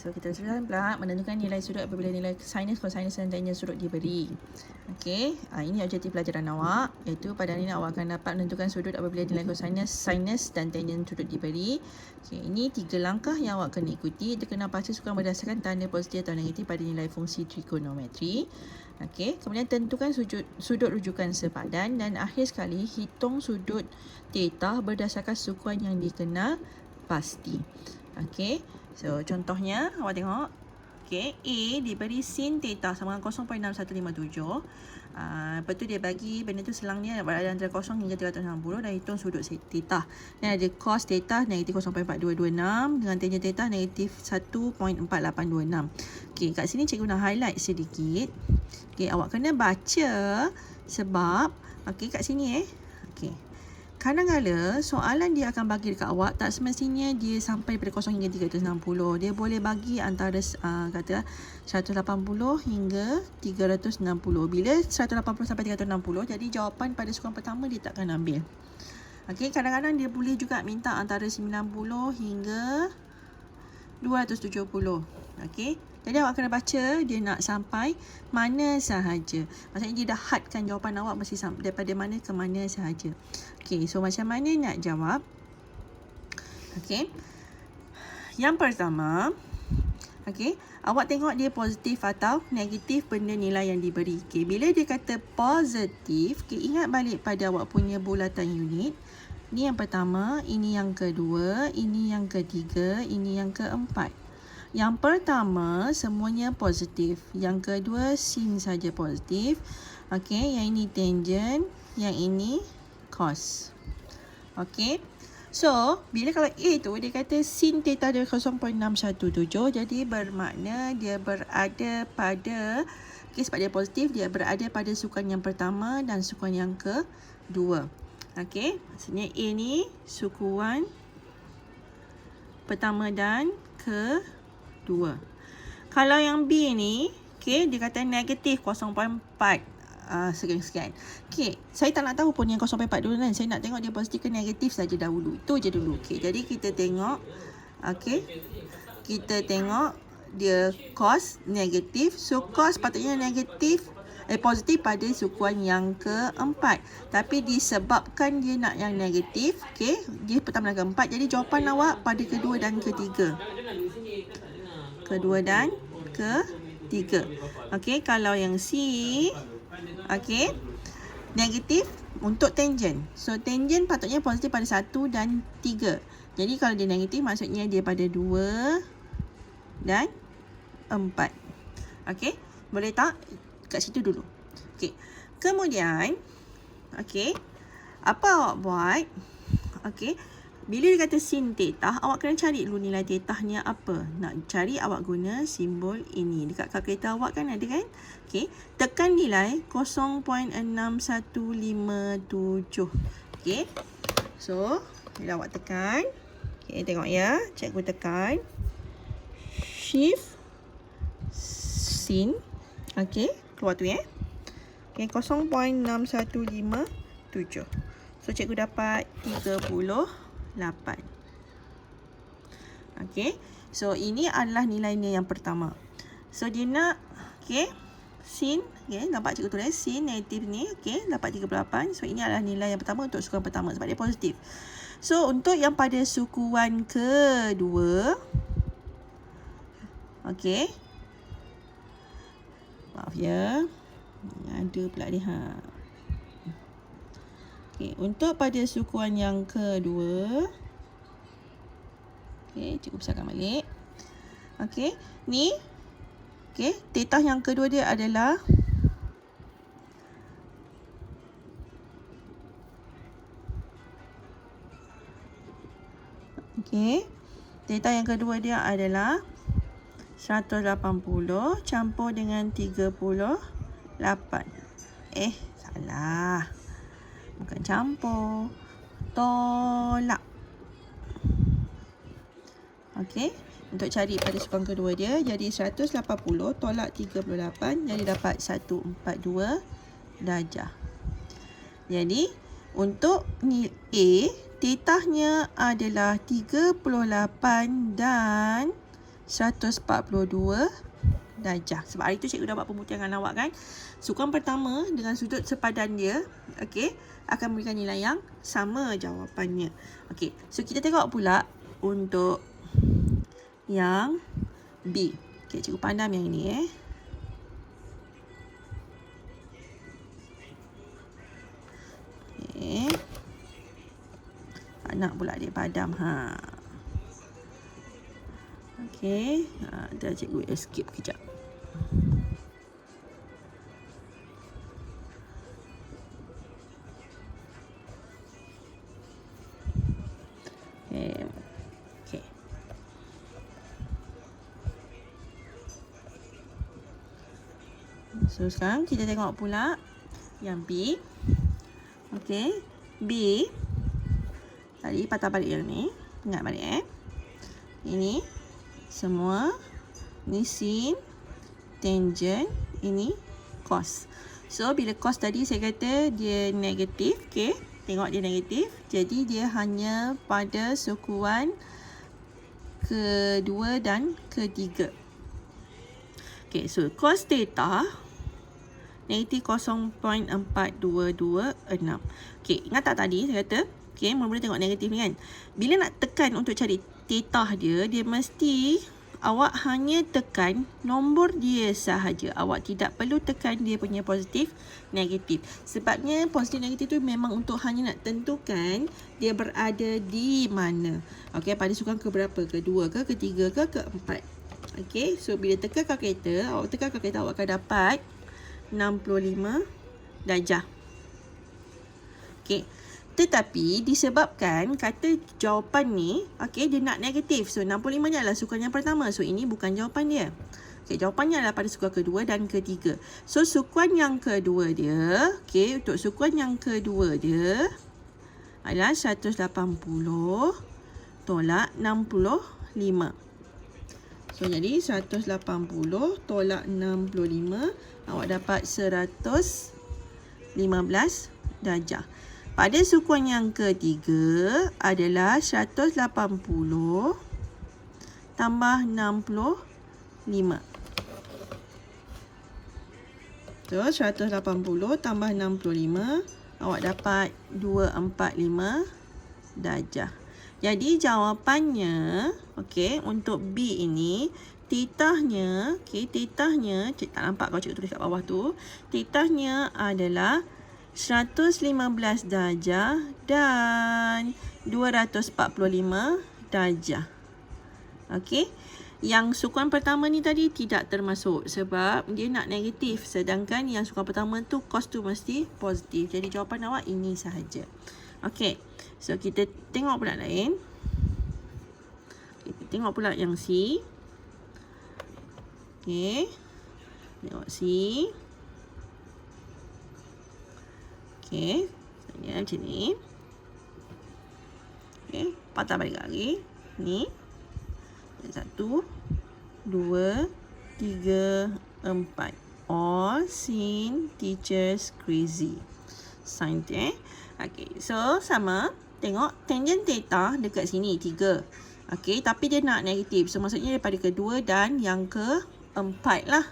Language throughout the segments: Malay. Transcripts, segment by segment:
So kita teruskan pula menentukan nilai sudut apabila nilai sinus, kosinus dan tangent sudut diberi. Okey, ini objektif pelajaran awak, iaitu pada hari ini awak akan dapat menentukan sudut apabila nilai kosinus, sinus dan tangent sudut diberi. Okey, ini 3 langkah yang awak kena ikuti. Dia kena baca sukan berdasarkan tanda positif atau negatif pada nilai fungsi trigonometri. Okey, kemudian tentukan sudut rujukan sepadan dan akhir sekali hitung sudut theta berdasarkan sukuan yang dikenal pasti. Okey, so contohnya awak tengok. Okey, A diberi sin theta sama dengan 0.6157. Lepas tu dia bagi benda tu selang dia berada antara 0 hingga 360 dan hitung sudut theta. Dan ada cos theta negatif 0.4226 dengan tangent theta negatif 1.4826. Okey, kat sini cikgu nak highlight sedikit. Okey, awak kena baca sebab okey kat sini okey. Kadang-kadang soalan dia akan bagi dekat awak tak semestinya dia sampai pada 0 hingga 360. Dia boleh bagi antara kata 180 hingga 360. Bila 180 sampai 360, jadi jawapan pada soalan pertama dia tak akan ambil. Okey, kadang-kadang dia boleh juga minta antara 90 hingga 270. Okey. Jadi awak kena baca dia nak sampai mana sahaja. Maksudnya dia dah hadkan jawapan awak mesti daripada mana ke mana sahaja. Okey, so macam mana nak jawab? Okey. Yang pertama, okey, awak tengok dia positif atau negatif benda nilai yang diberi. Okey, bila dia kata positif, okey, ingat balik pada awak punya bulatan unit. Ini yang pertama, ini yang kedua, ini yang ketiga, ini yang keempat. Yang pertama semuanya positif. Yang kedua sin saja positif. Okey, yang ini tangent, yang ini cos. Okey. So, bila kalau A tu dia kata sin theta dia 0.617, jadi bermakna dia berada pada sebab dia positif, dia berada pada sukan yang pertama dan sukan yang kedua. Okey, maksudnya A ni sukuan pertama dan kedua. Kalau yang B ni, okey, dia kata negatif 0.4 sekian-sekian. Okey, saya tak nak tahu pun yang 0.4 dulu kan. Saya nak tengok dia positif ke negatif saja dahulu. Itu je dulu. Okey, jadi kita tengok. Okey. Kita tengok dia cos negatif. So cos patutnya negatif positif pada sukuan yang keempat. Tapi disebabkan dia nak yang negatif, okey, dia pertama dan keempat. Jadi jawapan awak pada kedua dan ketiga. Kedua dan ketiga. Okey, kalau yang C, okey, negatif untuk tangent. So tangent patutnya positif pada 1 dan 3. Jadi kalau dia negatif maksudnya dia pada 2 dan 4. Okey, boleh tak? Kat situ dulu. Okey. Kemudian, okey, apa awak buat? Okey. Bila dia kata sin theta, awak kena cari dulu nilai theta-nya apa. Nak cari awak guna simbol ini. Dekat kalkulator awak kan ada kan? Okey. Tekan nilai 0.6157. Okey. So, bila awak tekan, okey, tengok ya. Cikgu tekan. Shift sin. Okey. Keluar tu okey, 0.6157. So cikgu dapat 38. Okey. So ini adalah nilainya yang pertama. So dia nak okey, sin, okey, nampak cikgu tulis sin negatif ni, okey, dapat 38. So ini adalah nilai yang pertama untuk sukuan pertama sebab dia positif. So untuk yang pada sukuan kedua, okey, maaf ya. Ada pula dia. Okey, untuk pada sukuan yang kedua. Okey, cikgu besarkan balik. Okey, ni. Okey, theta yang kedua dia adalah okey, theta yang kedua dia adalah 180 campur dengan 38. Salah. Bukan campur. Tolak. Okey. Untuk cari pada sukan kedua dia, jadi 180 tolak 38, jadi dapat 142 darjah. Jadi, untuk ni A, theta-nya adalah 38 dan 142 darjah. Sebab hari tu cikgu dah buat pembuktian dengan awak kan. Sukuan pertama dengan sudut sepadan dia, okey, akan memberikan nilai yang sama jawapannya. Okey, so kita tengok pula untuk yang B. Okey, cikgu pandam yang ini Okey. Nak pula dia padam Okey, dah cikgu escape kejap. Okey. So sekarang kita tengok pula yang B. Okey, B tadi patah balik yang ni. Ingat balik Ini semua, ni sin, tangent, ini cos. So bila cos tadi saya kata dia negatif, okey. Tengok dia negatif. Jadi dia hanya pada sukuan kedua dan ketiga. Okey, so cos theta negatif 0.4226. Okey, ingat tak tadi saya kata, okey, mula-mula tengok negatif ni kan. Bila nak tekan untuk cari theta dia, dia mesti awak hanya tekan nombor dia sahaja. Awak tidak perlu tekan dia punya positif, negatif. Sebabnya positif, negatif tu memang untuk hanya nak tentukan dia berada di mana. Okey, pada sukuan ke berapa? Kedua ke, ketiga ke, keempat. Okey, so bila tekan kalkulator, awak akan dapat 65 darjah. Okey. Tetapi disebabkan kata jawapan ni, okey, dia nak negatif. So 65 ni adalah sukuan yang pertama. So ini bukan jawapan dia. Okey, jawapannya adalah pada sukuan kedua dan ketiga. So sukuan yang kedua dia, okey, untuk sukuan yang kedua dia adalah 180 tolak 65. So jadi 180 tolak 65, awak dapat 115 darjah. Pada sukuan yang ketiga adalah 180 tambah 65. So 180 tambah 65, awak dapat 245 darjah. Jadi jawapannya, okey, untuk B ini, titahnya, okey, titahnya, tak nampak kalau cikgu tulis kat bawah tu, titahnya adalah 115 darjah dan 245 darjah. Okey, yang sukuan pertama ni tadi tidak termasuk sebab dia nak negatif, sedangkan yang sukuan pertama tu cos tu mesti positif. Jadi jawapan awak ini sahaja. Okey, so kita tengok pula lain. Kita tengok pula yang C. Okey, tengok C. Okey, macam ni. Okey, patah balik lagi. Ni. 1, 2, 3, 4. All sin teachers crazy. Sin Okey, so sama. Tengok tangent theta dekat sini 3. Okey, tapi dia nak negatif. So maksudnya daripada kedua dan yang keempat lah.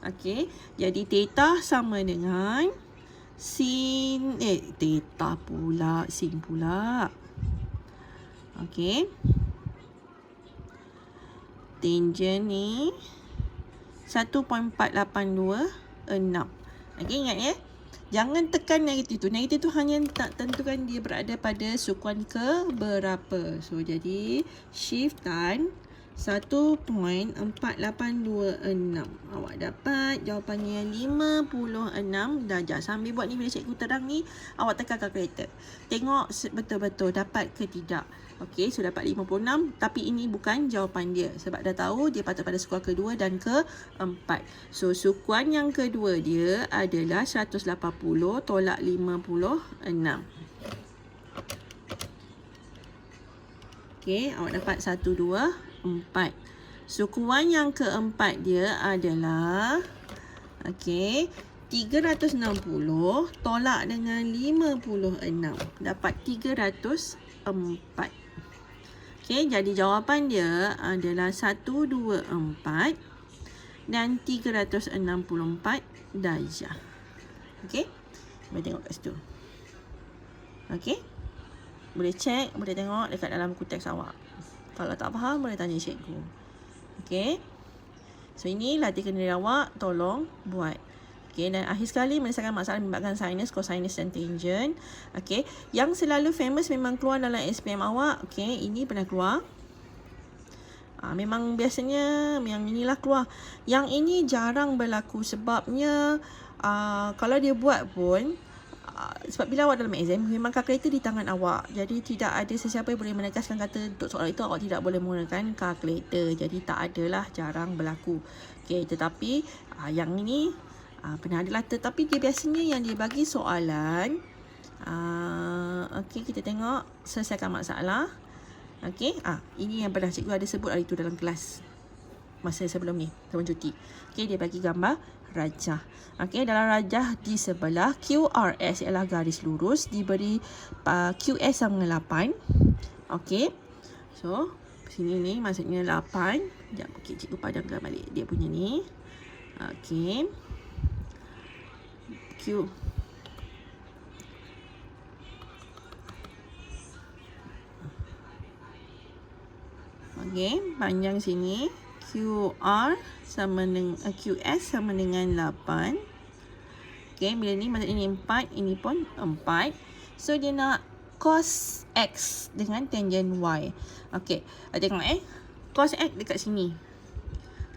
Okey, jadi theta sama dengan sin theta pula, sin pula. Okey. Tangent ni 1.4826. Okey, ingat ya. Jangan tekan negatif tu. Negatif tu hanya tak tentukan dia berada pada sukuan ke berapa. So jadi shiftan 1.4826. Awak dapat jawapannya 56 darjah. Sambil buat ni, bila cikgu terang ni, awak tekan kalkulator. Tengok betul-betul dapat ke tidak. Okey, so dapat 56. Tapi ini bukan jawapan dia. Sebab dah tahu dia patut pada sukuan kedua dan keempat. So sukuan yang kedua dia adalah 180 tolak 56. Okey, awak dapat 1, 2, 4. Sukuan yang keempat dia adalah okey, 360 tolak dengan 56. Dapat 304. Okey, jadi jawapan dia adalah 124 dan 364 darjah. Okey, boleh tengok kat situ. Okey, boleh check, boleh tengok dekat dalam buku teks awak. Kalau tak faham, boleh tanya cikgu. Okey, so ini latihan diri awak, tolong buat. Okey, dan akhir sekali menyelesaikan masalah membahagikan sinus, cosinus dan tangent. Okey, yang selalu famous memang keluar dalam SPM awak. Okey, ini pernah keluar. Memang biasanya yang inilah keluar. Yang ini jarang berlaku sebabnya kalau dia buat pun sebab bila awak dalam exam memang kalkulator di tangan awak. Jadi tidak ada sesiapa yang boleh menegaskan kata untuk soalan itu awak tidak boleh menggunakan kalkulator. Jadi tak adalah, jarang berlaku. Okey, tetapi yang ini pernah adalah, tetapi dia biasanya yang dia bagi soalan. Okey, kita tengok selesaikan masalah. Okey, ini yang pernah cikgu ada sebut hari itu dalam kelas masa sebelum ni, sebelum cuti. Okey, dia bagi gambar rajah. Okey, dalam rajah di sebelah QRS ialah garis lurus, diberi QS sama dengan 8. Okey, so sini ni maksudnya 8. Sekejap, okay, cikgu padamkan balik dia punya ni. Okey, Q. Okey, panjang sini QR sama dengan QS sama dengan 8. Okey, bila ni maksudnya ini 4, ini pun 4. So dia nak cos X dengan tangent Y. Okey, tengok cos X dekat sini.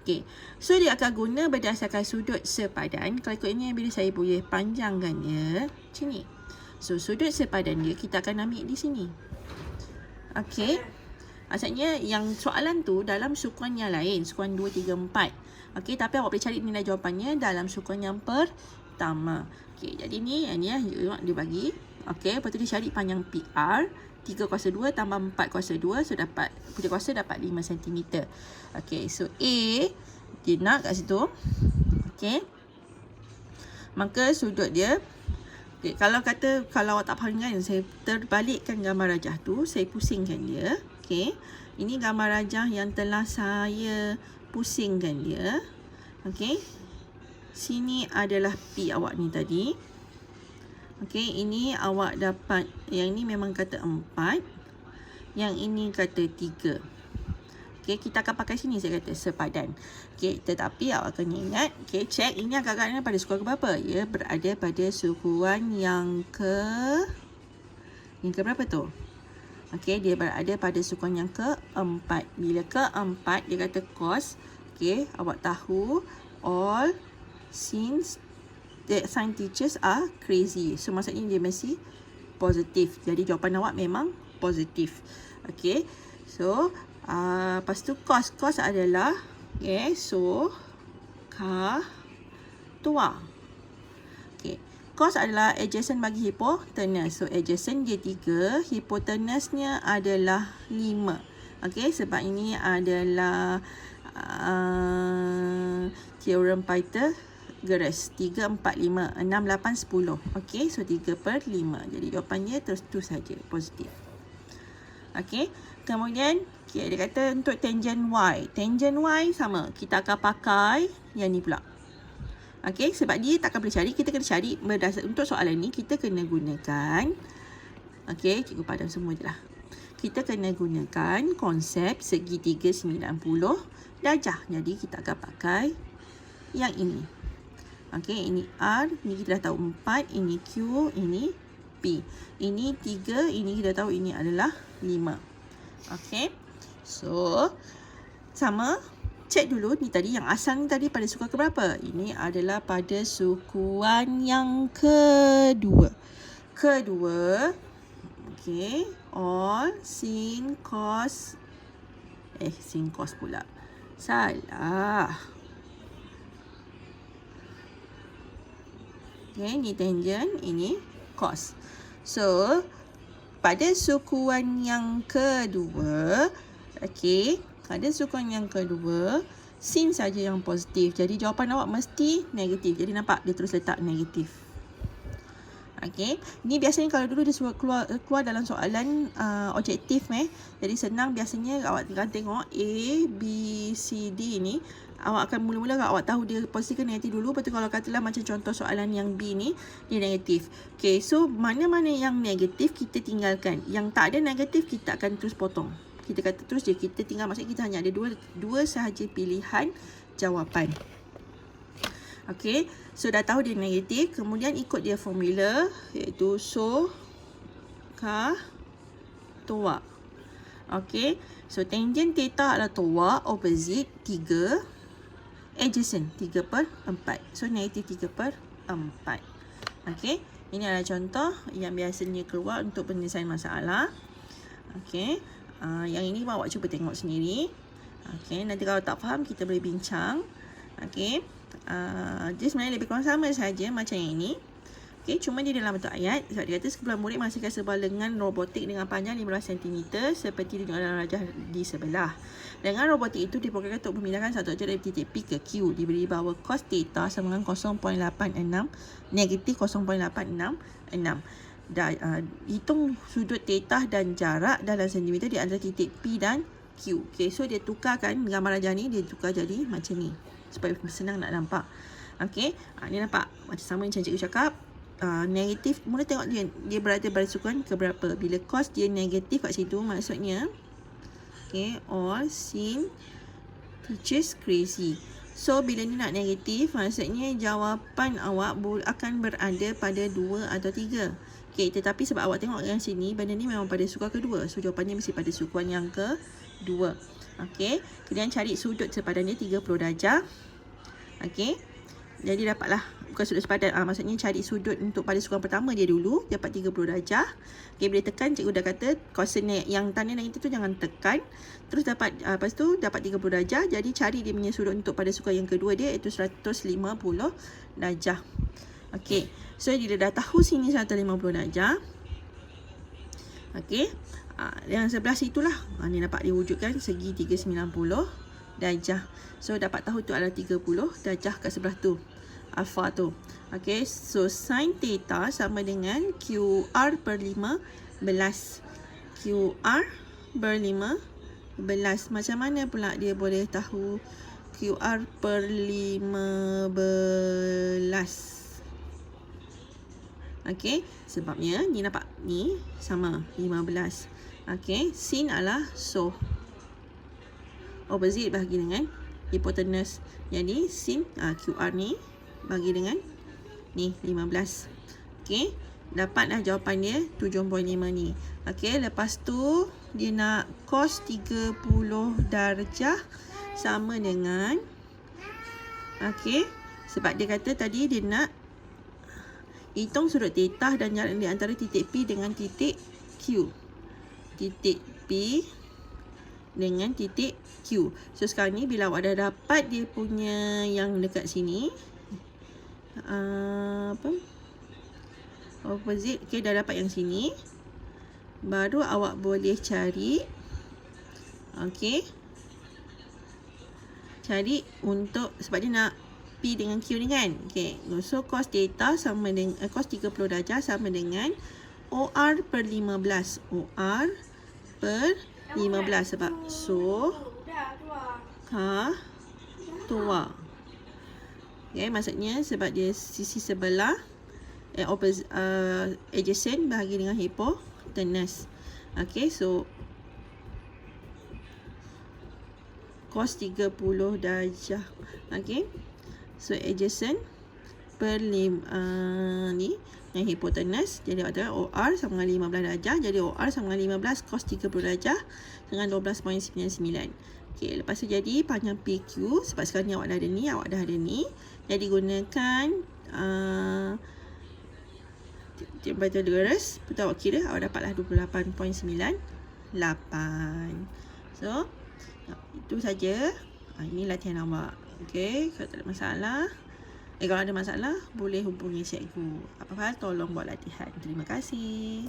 Okey, so dia akan guna berdasarkan sudut sepadan. Kalau ikut ini bila saya boleh panjangkan dia macam ni. So sudut sepadan dia kita akan ambil di sini. Okey. Maksudnya yang soalan tu dalam sukuan yang lain, sukuan 2, 3, 4. Okey, tapi awak boleh cari nilai jawapannya dalam sukuan yang pertama. Okey, jadi ni dia bagi. Okey, lepas tu dia cari panjang PR. 3 kuasa 2 tambah 4 kuasa 2, so dapat putih kuasa dapat 5 cm. Okey, so A dia nak kat situ. Okey, maka sudut dia. Okay, kalau awak tak faham kan, saya terbalikkan gambar rajah tu, saya pusingkan dia. Okey, ini gambar rajah yang telah saya pusingkan dia. Okey, sini adalah P awak ni tadi. Okey, ini awak dapat, yang ini memang kata 4, yang ini kata 3. Okey, kita akan pakai sini saya kata sepadan. Okey, tetapi awak kena ingat, okey, check ini agak-agaknya pada sukuan ke berapa? Ia berada pada sukuan yang berapa tu? Okey, dia berada pada sukuan yang keempat. Bila keempat dia kata cos. Okey, awak tahu all sin teachers are crazy. So maksudnya dia mesti positif. Jadi jawapan awak memang positif. Okey, so lepas tu cos adalah so tua. Okey, cos adalah adjacent bagi hypotenuse. So adjacent dia 3, hypotenuse-nya adalah 5. Okey, sebab ini adalah teorem Pythagoras. 3, 4, 5, 6, 8, 10. Okey, so 3/5. Jadi jawapannya terus tu saja, positif. Okey, kemudian dia kata untuk tangent Y. Tangent Y sama, kita akan pakai yang ni pula. Okey, sebab dia takkan boleh cari, kita kena cari berdasarkan untuk soalan ni kita kena gunakan. Okey, cikgu padam semua je lah. Kita kena gunakan konsep segitiga 90 darjah. Jadi kita akan pakai yang ini. Okey, ini R, ini kita dah tahu 4, ini Q, ini P. Ini 3, ini kita tahu ini adalah 5. Okey, so sama. Cek dulu ni tadi, yang asal ni tadi pada sukuan keberapa? Ini adalah pada sukuan yang kedua. Okey, all sin cos pula. Salah. Okey, ni tangent, ini cos. So, pada sukuan yang kedua, okey, pada sukuan yang kedua, sin saja yang positif. Jadi jawapan awak mesti negatif. Jadi nampak dia terus letak negatif. Okey, ni biasanya kalau dulu dia keluar dalam soalan objektif Jadi senang, biasanya awak akan tengok A, B, C, D ni. Awak akan mula-mula awak tahu dia posisikan negatif dulu. Lepas tu kalau katalah macam contoh soalan yang B ni, dia negatif. Okey, so mana-mana yang negatif kita tinggalkan. Yang tak ada negatif kita akan terus potong. Kita kata terus je, kita tinggal, maksudnya kita hanya ada dua sahaja pilihan jawapan. Okey, so dah tahu dia negatif, kemudian ikut dia formula, iaitu so, ka, toa. Okey, so tangent theta adalah toa, opposite 3, adjacent 3/4. So negatif 3/4. Okey, ini adalah contoh yang biasanya keluar untuk penyelesaian masalah. Okey, yang ini awak cuba tengok sendiri. Okey, nanti kalau tak faham kita boleh bincang. Okey, dia sebenarnya lebih kurang sama saja macam yang ini. Okey, cuma dia dalam bentuk ayat. Sebab dia kata sekumpulan murid menghasilkan sebuah lengan robotik dengan panjang 15 cm seperti ditunjukkan dalam rajah di sebelah. Lengan robotik itu diprogramkan untuk memindahkan satu objek dari titik P ke Q. Diberi bahawa cos theta sama dengan 0.86 negatif 0.866. Hitung sudut theta dan jarak dalam sentimeter di antara titik P dan Q. Okey, so dia tukarkan gambar rajah ni, dia tukar jadi macam ni supaya senang nak nampak. Okey, ni nampak macam sama macam cikgu cakap. Negatif, mula tengok dia berada pada sukuan keberapa. Bila cos dia negatif kat situ, maksudnya okey, all sin teachers crazy. So bila ni nak negatif, maksudnya jawapan awak akan berada pada 2 atau 3. Okey, tetapi sebab awak tengok yang sini, benda ni memang pada sukuan kedua. So jawapannya mesti pada sukuan yang kedua. Okey, kemudian cari sudut sepadan dia 30 darjah. Okey, jadi dapatlah, bukan sudut sepadan, maksudnya cari sudut untuk pada sukuan pertama dia dulu, dapat 30 darjah. Okey, boleh tekan, cikgu dah kata kosen yang tanda negatif tu jangan tekan. Terus dapat, lepas tu dapat 30 darjah. Jadi cari dia punya sudut untuk pada sukuan yang kedua dia, iaitu 150 darjah. Okey, so bila dah tahu sini 150 darjah, okey, yang sebelah situlah ni dapat diwujudkan segi 390 darjah. So dapat tahu tu adalah 30 darjah kat sebelah tu, alfa tu. Okey, so sin theta sama dengan QR per 15. QR per 15. Macam mana pula dia boleh tahu QR per 15? Okey, sebabnya ni nampak ni sama 15. Okey, sin adalah so. Opposite bahagi dengan hipotenus. Jadi sin QR ni bagi dengan ni 15. Okey, dapatlah jawapan dia 7.5 ni. Okey, lepas tu dia nak cos 30 darjah sama dengan, okey, sebab dia kata tadi dia nak hitung sudut theta dan jarak di antara titik P dengan titik Q. Titik P dengan titik Q. So sekarang ni bila awak dah dapat dia punya yang dekat sini, opposite, okey, dah dapat yang sini, baru awak boleh cari, okey, cari untuk, sebab dia nak P dengan Q ni kan. Okey, so cos theta sama dengan cos 30 darjah sama dengan OR per 15. OR per 15 sebab so ka tua. Okey, maksudnya sebab dia sisi sebelah adjacent bahagi dengan hipotenus. Okey, so cos 30 darjah. Okey, so adjacent per ni yang hipotenus, jadi ada OR sama dengan 15 darjah. Jadi OR sama dengan 15 cos 30 darjah dengan 12.99. Okey, lepas tu jadi panjang PQ. Sebab sekarang ni awak dah ada ni, awak dah ada ni. Jadi gunakan Pythagoras. Betul awak kira, awak dapatlah 28.98. So itu saja. Ini latihan awak. Okey, kalau tak ada masalah, kalau ada masalah boleh hubungi cikgu. Apa hal tolong buat latihan. Terima kasih.